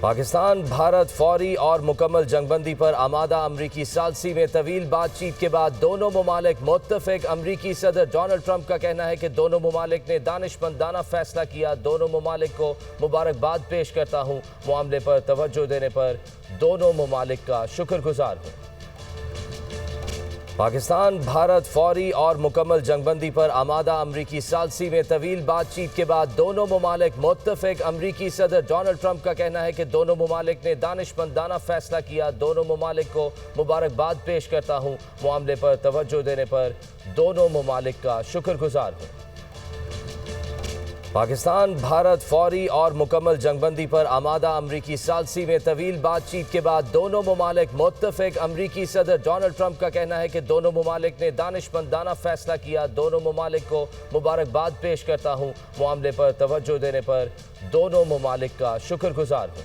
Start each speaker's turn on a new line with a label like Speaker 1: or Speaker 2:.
Speaker 1: पाकिस्तान भारत फौरी और मुकम्मल जंगबंदी पर आमादा। अमरीकी सालसी में तवील बातचीत के बाद दोनों ममालिक मुत्तफिक। अमरीकी सदर डोनाल्ड ट्रंप का कहना है कि दोनों ममालिक ने दानिशमंदाना फैसला किया। दोनों ममालिक को मुबारकबाद पेश करता हूँ। मामले पर तवज्जो देने पर दोनों ममालिक का शुक्रगुजार हूँ। पाकिस्तान भारत फौरी और मुकम्मल जंगबंदी पर आमादा। अमरीकी सालसी में तवील बातचीत के बाद दोनों ममालिक मुत्तफिक। अमरीकी सदर डोनाल्ड ट्रंप का कहना है कि दोनों ममालिक ने दानिशमंदाना फैसला किया। दोनों ममालिक को मुबारकबाद पेश करता हूँ। मामले पर तवज्जो देने पर दोनों ममालिक का शुक्रगुजार हूँ। पाकिस्तान भारत फौरी और मुकम्मल जंगबंदी पर आमादा। अमरीकी सालसी में तवील बातचीत के बाद दोनों ममालिक मुत्तफिक। अमरीकी सदर डोनाल्ड ट्रंप का कहना है कि दोनों ममालिक ने दानिशमंदाना फैसला किया। दोनों ममालिक को मुबारकबाद पेश करता हूँ। मामले पर तवज्जो देने पर दोनों ममालिक का शुक्रगुजार हूँ।